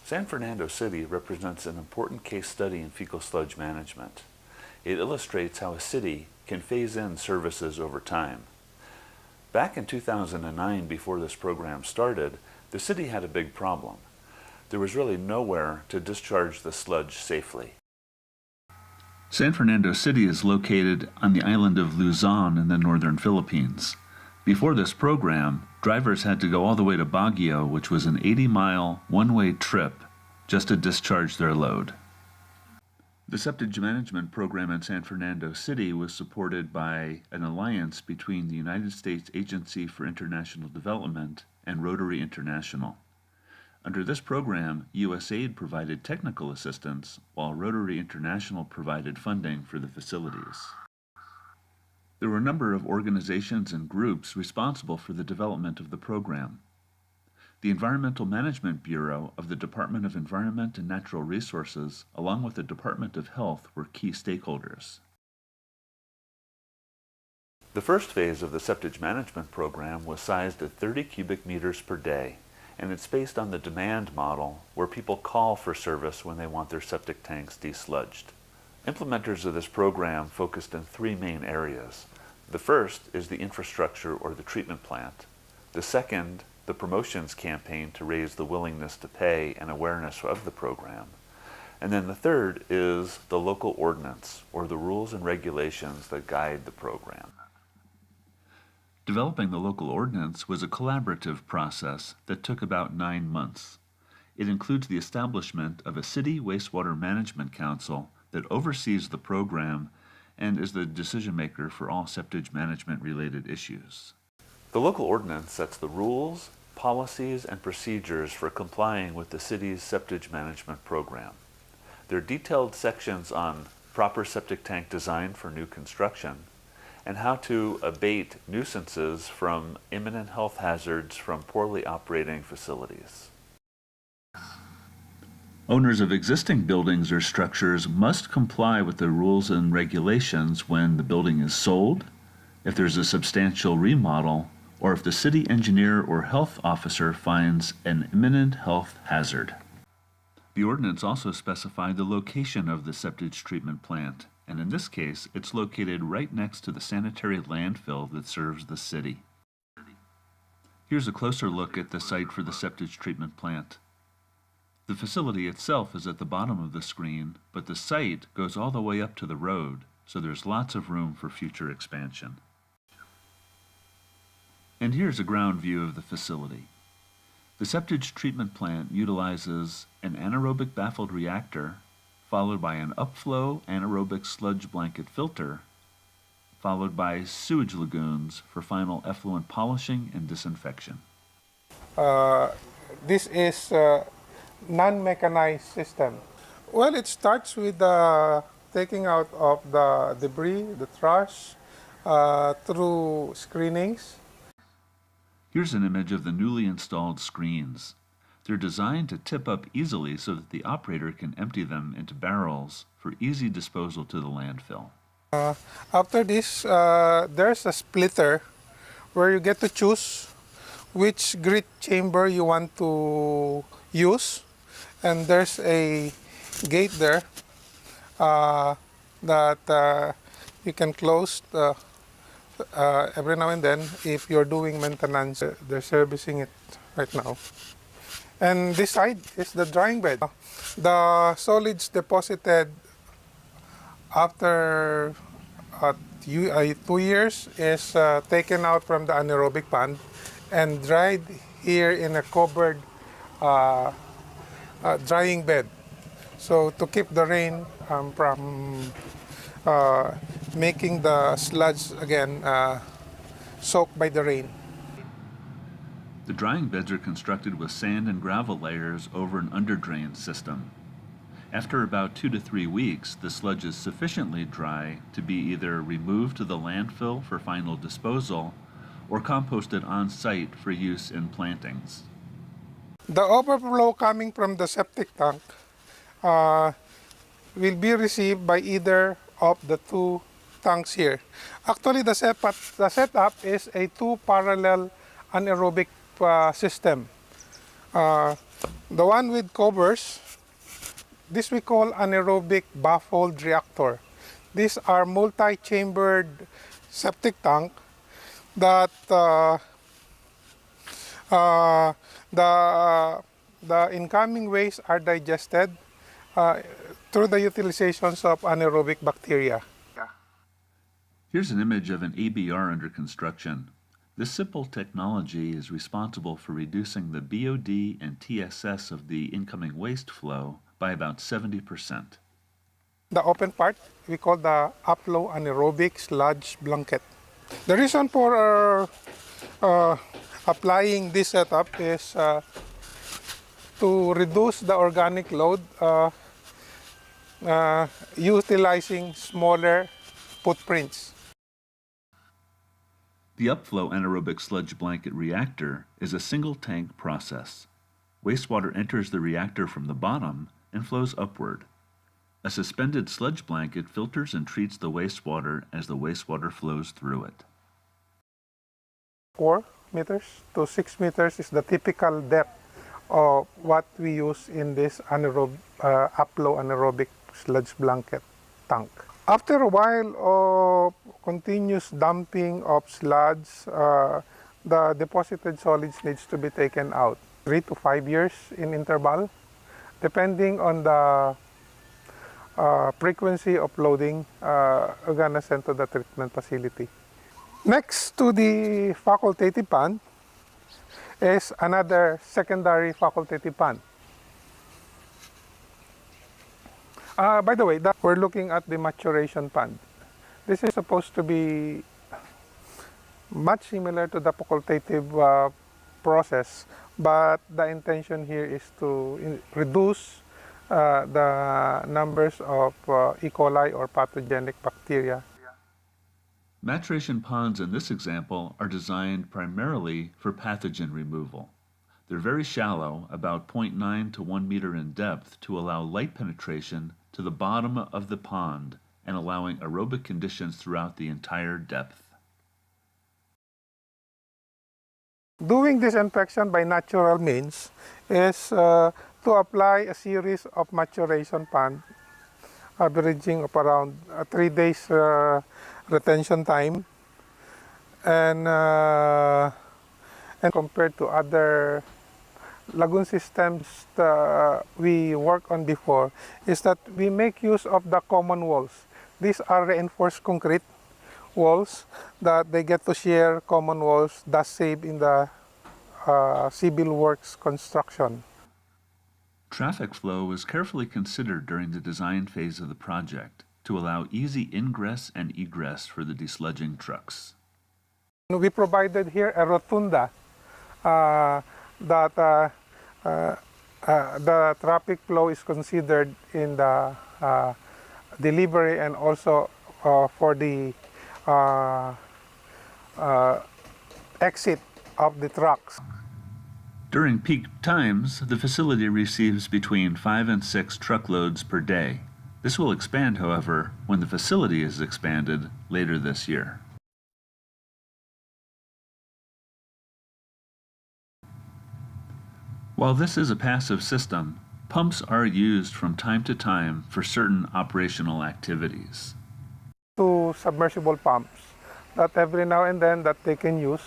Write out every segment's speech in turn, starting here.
San Fernando City represents an important case study in fecal sludge management. It illustrates how a city can phase in services over time. Back in 2009, before this program started, the city had a big problem. There was really nowhere to discharge the sludge safely. San Fernando City is located on the island of Luzon in the northern Philippines. Before this program, drivers had to go all the way to Baguio, which was an 80-mile one-way trip, just to discharge their load. The septic management program in San Fernando City was supported by an alliance between the United States Agency for International Development and Rotary International. Under this program, USAID provided technical assistance, while Rotary International provided funding for the facilities. There were a number of organizations and groups responsible for the development of the program. The Environmental Management Bureau of the Department of Environment and Natural Resources, along with the Department of Health, were key stakeholders. The first phase of the septic management program was sized at 30 cubic meters per day, and it's based on the demand model where people call for service when they want their septic tanks desludged. Implementers of this program focused in three main areas. The first is the infrastructure or the treatment plant. The second, the promotions campaign to raise the willingness to pay and awareness of the program. And then the third is the local ordinance or the rules and regulations that guide the program. Developing the local ordinance was a collaborative process that took about 9 months. It includes the establishment of a city wastewater management council that oversees the program and is the decision maker for all septic management related issues. The local ordinance sets the rules, policies, and procedures for complying with the city's septic management program. There are detailed sections on proper septic tank design for new construction and how to abate nuisances from imminent health hazards from poorly operating facilities. Owners of existing buildings or structures must comply with the rules and regulations when the building is sold, if there's a substantial remodel, or if the city engineer or health officer finds an imminent health hazard. The ordinance also specified the location of the septic treatment plant, and in this case, it's located right next to the sanitary landfill that serves the city. Here's a closer look at the site for the septic treatment plant. The facility itself is at the bottom of the screen, but the site goes all the way up to the road, so there's lots of room for future expansion. And here's a ground view of the facility. The septic treatment plant utilizes an anaerobic baffled reactor, followed by an upflow anaerobic sludge blanket filter, followed by sewage lagoons for final effluent polishing and disinfection. This is non-mechanized system. Well, it starts with taking out of the debris, the trash, through screenings. Here's an image of the newly installed screens. They're designed to tip up easily so that the operator can empty them into barrels for easy disposal to the landfill. After this, there's a splitter where you get to choose which grit chamber you want to use. And there's a gate there that you can close every now and then if you're doing maintenance. They're servicing it right now. And this side is the drying bed. The solids deposited after 2 years is taken out from the anaerobic pond and dried here in a covered drying bed. So to keep the rain from making the sludge again soaked by the rain. The drying beds are constructed with sand and gravel layers over an underdrain system. After about 2 to 3 weeks, the sludge is sufficiently dry to be either removed to the landfill for final disposal or composted on site for use in plantings. The overflow coming from the septic tank will be received by either of the two tanks here. Actually, the setup is a 2 parallel anaerobic system. The one with covers, this we call anaerobic baffled reactor. These are multi-chambered septic tank that the incoming waste are digested through the utilizations of anaerobic bacteria. Here's an image of an ABR under construction. This simple technology is responsible for reducing the BOD and TSS of the incoming waste flow by about 70%. The open part, we call the upflow anaerobic sludge blanket. The reason for applying this setup is to reduce the organic load utilizing smaller footprints. The upflow anaerobic sludge blanket reactor is a single tank process. Wastewater enters the reactor from the bottom and flows upward. A suspended sludge blanket filters and treats the wastewater as the wastewater flows through it. 4 meters to 6 meters is the typical depth of what we use in this upflow anaerobic sludge blanket tank. After a while of continuous dumping of sludge, the deposited solids needs to be taken out 3 to 5 years in interval, depending on the frequency of loading we're gonna send to the treatment facility. Next to the facultative pond is another secondary facultative pond. By the way, we're looking at the maturation pond. This is supposed to be much similar to the facultative process, but the intention here is to reduce the numbers of E. coli or pathogenic bacteria. Maturation ponds in this example are designed primarily for pathogen removal. They're very shallow, about 0.9 to 1 meter in depth, to allow light penetration to the bottom of the pond and allowing aerobic conditions throughout the entire depth. Doing disinfection by natural means is to apply a series of maturation pond, averaging of around 3 days retention time, and compared to other lagoon systems that we worked on before, is that we make use of the common walls. These are reinforced concrete walls that they get to share common walls, thus save in the civil works construction. Traffic flow was carefully considered during the design phase of the project to allow easy ingress and egress for the desludging trucks. We provided here a rotunda that the traffic flow is considered in the delivery and also for the exit of the trucks. During peak times, the facility receives between 5 and 6 truckloads per day. This will expand, however, when the facility is expanded later this year. While this is a passive system, pumps are used from time to time for certain operational activities. 2 submersible pumps that every now and then that they can use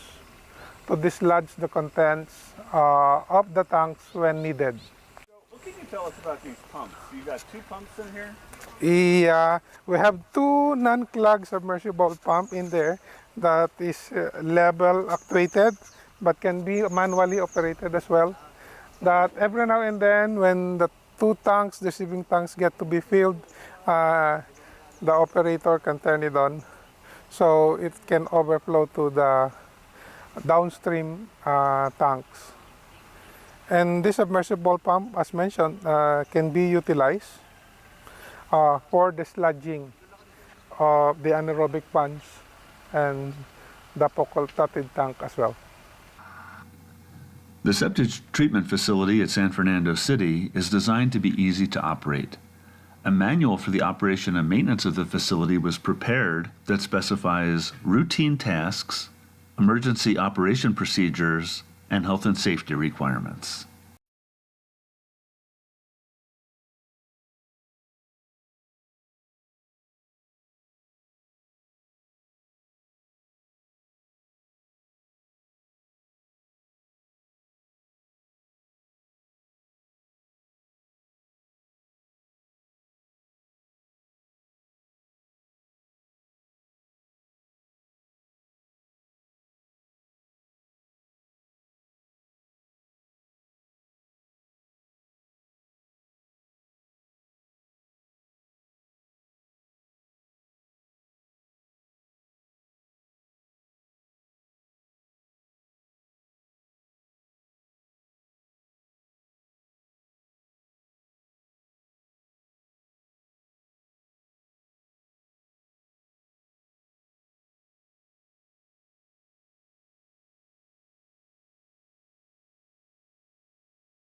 to dislodge the contents of the tanks when needed. So what can you tell us about these pumps? You got 2 pumps in here? Yeah, we have 2 non-clog submersible pump in there that is level actuated but can be manually operated as well. That every now and then when the 2 tanks, the receiving tanks get to be filled, the operator can turn it on so it can overflow to the downstream tanks. And this submersible pump, as mentioned, can be utilized for the sludging of the anaerobic ponds and the facultative tank as well. The septic treatment facility at San Fernando City is designed to be easy to operate. A manual for the operation and maintenance of the facility was prepared that specifies routine tasks, emergency operation procedures, and health and safety requirements.